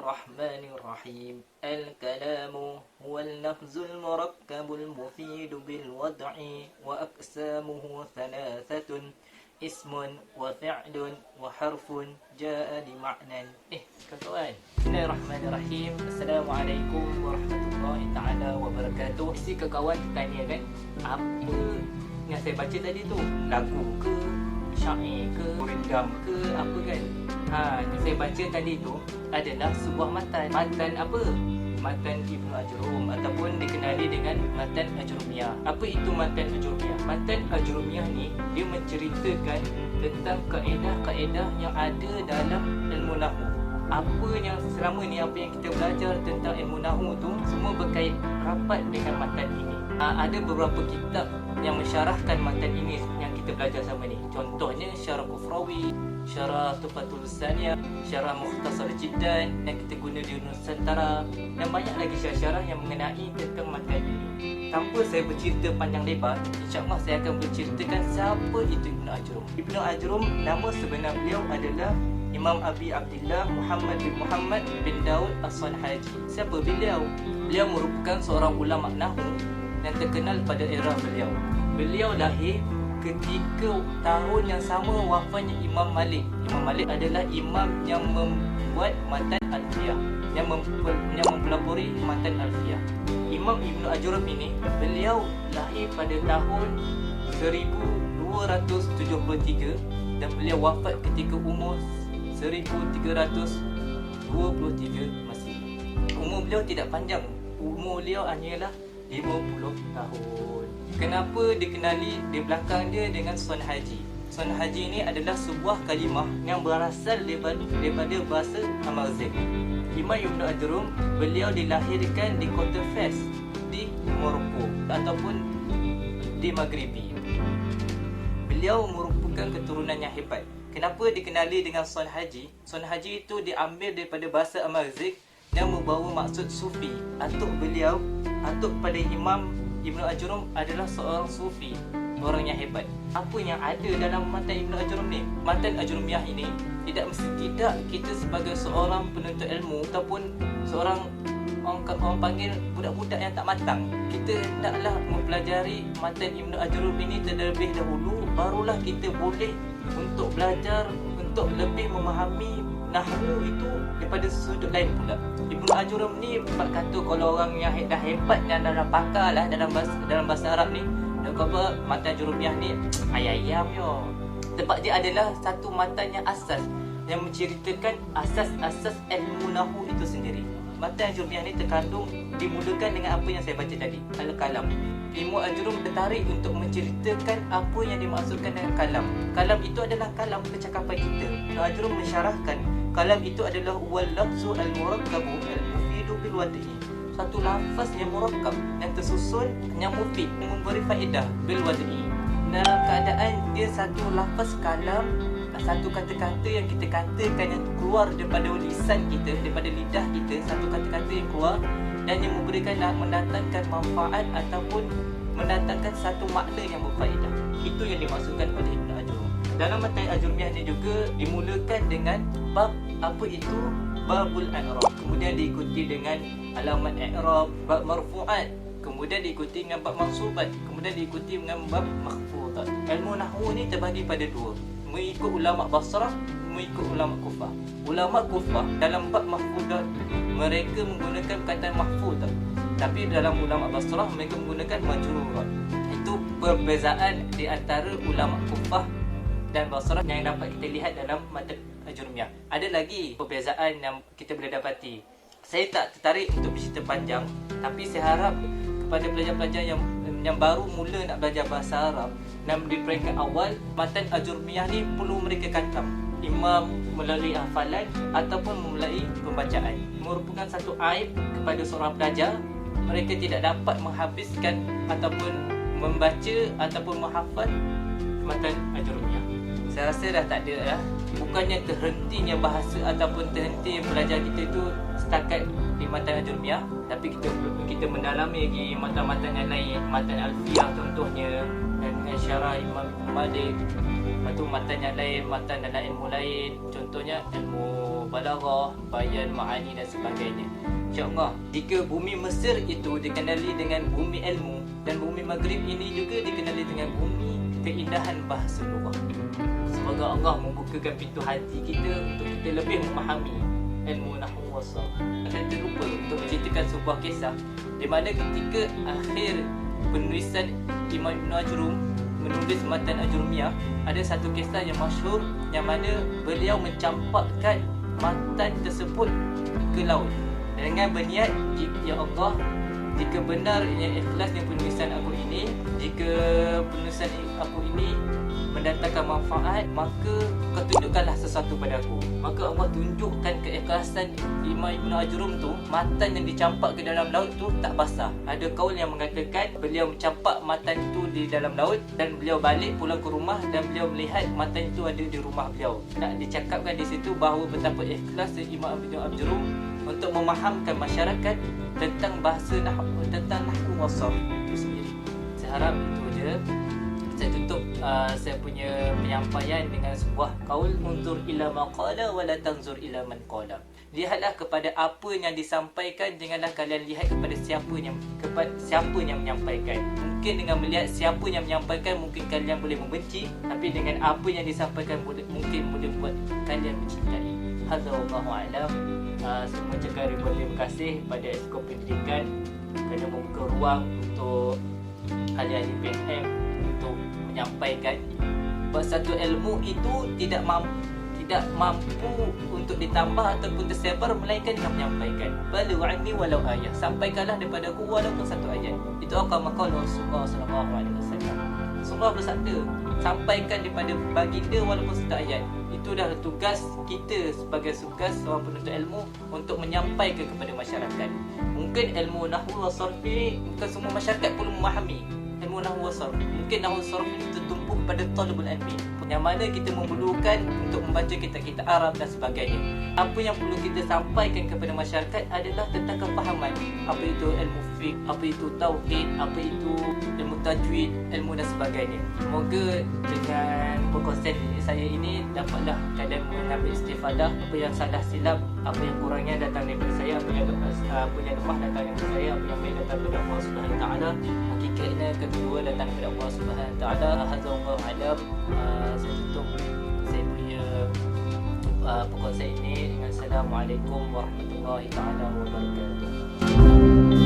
الرحمن الرحيم. الكلام هو اللفظ المركب المفيد بالوضع وأقسامه ثلاثة: اسم وفعل وحرف جاء لمعنى. kawan. Bismillahirrahmanirrahim. Assalamualaikum warahmatullahi taala wabarakatuh. Si kawan tanya kan, apa yang saya baca tadi tu? Lagu ke, syair ke, rendam ke, apa kan? Yang saya baca tadi tu adalah sebuah matan. Matan apa? Matan Ibnu Ajrum ataupun dikenali dengan Matan Ajrumiyah. Apa itu Matan Ajrumiyah? Matan Ajrumiyah ni dia menceritakan tentang kaedah-kaedah yang ada dalam ilmu nahwu. Apa yang selama ni apa yang kita belajar tentang ilmu nahwu tu semua berkait rapat dengan matan ini. Ada beberapa kitab yang mensyarahkan matan ini yang kita belajar sama ni. Contohnya Syarah Kufrawi, Syarah Tufatul Saniyah, Syarah Mukhtasar Jiddan yang kita guna di Nusantara, dan banyak lagi syarah-syarah yang mengenai tentang matan ini. Tanpa saya bercerita panjang lebar, insya-Allah saya akan berceritakan siapa itu Ibnu Ajrum. Ibnu Ajrum, nama sebenar beliau adalah Imam Abi Abdillah Muhammad bin Muhammad bin Daud As-Sanhaji. Siapa beliau? Beliau merupakan seorang ulama nahwu yang terkenal pada era beliau. Beliau lahir ketika tahun yang sama wafatnya Imam Malik. Imam Malik adalah imam yang membuat matan Alfiyah, yang mempelopori matan Alfiyah. Imam Ibnu Ajrum ini, beliau lahir pada tahun 1273 dan beliau wafat ketika umur 1323 Masihi. Umur beliau tidak panjang. Umur beliau hanyalah 50 tahun. Kenapa dikenali di belakang dia dengan Sanhaji? Sanhaji ini adalah sebuah kalimah yang berasal daripada bahasa Amazigh. Imam Ibnu Ajrum, beliau dilahirkan di kota Fes di Morocco ataupun di Maghribi. Beliau merupakan keturunan yang hebat. Kenapa dikenali dengan Sanhaji? Sanhaji itu diambil daripada bahasa Amazigh yang membawa maksud sufi. Atuk beliau, atuk pada Imam Ibnu Ajrum adalah seorang sufi, orang yang hebat. Apa yang ada dalam matan Ibnu Ajrum ni? Matan Ajrumiyah ini tidak kita sebagai seorang penuntut ilmu ataupun seorang orang panggil budak-budak yang tak matang, kita hendaklah mempelajari matan Ibnu Ajrum ini terlebih dahulu, barulah kita boleh untuk belajar, untuk lebih memahami nahwu itu daripada sudut lain pula. Ibnu Ajrum ni kata kalau orang yang dah hebat dan dah pakar lah dalam bahasa Arab ni, dia kata matan Ajrumiyah ni ayam yo. Sebab dia adalah satu matan yang asas, yang menceritakan asas-asas ilmu nahwu itu sendiri. Matan Ajrumiyah ni terkandung, dimulakan dengan apa yang saya baca tadi, al-kalam. Ibnu Ajrum tertarik untuk menceritakan apa yang dimaksudkan dengan kalam. Kalam itu adalah kalam percakapan kita. Ibnu Ajrum mensyarahkan kalam itu adalah wal lafzu al-murakkabu al-mufidu bil wad'i. Satu lafaz yang murakkab, yang tersusun, yang mufid, yang memberi faedah bil wad'i. Dalam keadaan dia satu lafaz kalam, satu kata-kata yang kita katakan yang keluar daripada lisan kita, daripada lidah kita, satu kata-kata yang keluar dan yang memberikan, mendatangkan manfaat ataupun mendatangkan satu makna yang berfaedah. Itu yang dimaksudkan oleh Ibnu Ajrum. Dalam matan Ajrumiyah ni juga dimulakan dengan bab apa itu babul i'rab, kemudian diikuti dengan alamat i'rab, bab marfu'at, kemudian diikuti dengan bab mansubat, kemudian diikuti dengan bab makhfudat. Ilmu nahwu ni terbagi pada dua, mengikut ulama Basrah, mengikut ulama Kufah. Ulama Kufah dalam bab mahfudat mereka menggunakan perkataan mahfudat, tapi dalam ulama Basrah mereka menggunakan majrurat. Itu perbezaan di antara ulama Kufah dan Basrah yang dapat kita lihat dalam matan Ajrumiyah. Ada lagi perbezaan yang kita boleh dapati. Saya tak tertarik untuk bercerita panjang, tapi saya harap kepada pelajar-pelajar yang baru mula nak belajar bahasa Arab dan di peringkat awal, matan Ajrumiyah ni perlu mereka khatam, imam melalui hafalan ataupun melalui pembacaan. Merupakan satu aib kepada seorang pelajar, mereka tidak dapat menghabiskan ataupun membaca ataupun menghafal matan Ajrumiyah. Saya rasa dah tak ada dah. Bukannya terhentinya bahasa ataupun terhenti belajar kita itu setakat di matan Ajurumiyah, tapi kita mendalami lagi matan-matan yang lain, matan Alfiyah contohnya, dan dengan syarah Imam Malik. Lepas tu matan yang lain, matan dalam ilmu lain, contohnya ilmu balaghah, bayan, ma'ani dan sebagainya. InsyaAllah, jika bumi Mesir itu dikenali dengan bumi ilmu, dan bumi Maghrib ini juga dikenali dengan bumi keindahan bahasa lughah. Semoga Allah membukakan pintu hati kita untuk kita lebih memahami ilmu nahwu wa sarf. Saya terlupa untuk menceritakan sebuah kisah di mana ketika akhir penulisan Imam Ibn Ajrum menulis matan Ajurumiyah, ada satu kisah yang masyhur yang mana beliau mencampakkan matan tersebut ke laut dengan berniat, ya Allah, jika benar yang ikhlasnya penulisan aku ini, jika penulisan aku ini mendatangkan manfaat, maka kau tunjukkanlah sesuatu padaku. Maka Allah tunjukkan keikhlasan Imam Ibn Ajrum tu, matan yang dicampak ke dalam laut tu tak basah. Ada kaul yang mengatakan beliau mencampak matan tu di dalam laut dan beliau balik pulang ke rumah dan beliau melihat matan itu ada di rumah beliau. Nak dicakapkan di situ bahawa betapa ikhlas Imam Ibn Ajrum untuk memahamkan masyarakat tentang bahasa nahwu, tentang nahwu wa sarf itu sendiri. Saya harap itu je. Saya tutup saya punya penyampaian dengan sebuah kaul, unzur ila ma qala wa la tanzur ila man qala. Lihatlah kepada apa yang disampaikan, janganlah kalian lihat kepada siapa yang menyampaikan. Mungkin dengan melihat siapa yang menyampaikan mungkin kalian boleh membenci, tapi dengan apa yang disampaikan mungkin boleh buat kalian mencintai. Hadza wallahu a'lam. Saya mengucapkan ribuan terima kasih pada Esko Pendidikan kerana membuka ruang untuk ahli-ahli PNM untuk menyampaikan bahawa satu ilmu itu tidak mampu untuk ditambah ataupun tersebar melainkan dengan menyampaikan. Baligh anni walau ayat, sampaikanlah daripada aku walaupun satu ayat. Itu aqama qaul Rasulullah sallallahu alaihi wasallam. Rasulullah bersabda, sampaikan daripada baginda walaupun satu ayat. Itu dah tugas kita sebagai tugas seorang penuntut ilmu untuk menyampaikan kepada masyarakat. Mungkin ilmu nahwu wa sarf ini bukan semua masyarakat perlu memahami ilmu nahwu wa sarf. Mungkin nahwu sarf ini tertumpu pada talibul ilmi, yang mana kita memerlukan untuk membaca kitab-kitab Arab dan sebagainya. Apa yang perlu kita sampaikan kepada masyarakat adalah tentang kefahaman apa itu ilmu fiqh, apa itu tauhid, apa itu ilmu tajwid, ilmu dan sebagainya. Semoga dengan perkongsian saya ini dapatlah kalian mengambil istifadah. Apa yang salah silap, apa yang kurangnya datang daripada saya, apa yang lemah datang daripada saya, apa yang baik datang daripada Allah Subhanahu Wa Taala. Hakikatnya kedua datang daripada Allah Subhanahu Wa Taala. Hadza wallahu a'lam. Saya tutup saya punya perkongsian ini dengan Assalamualaikum warahmatullahi taala wabarakatuh.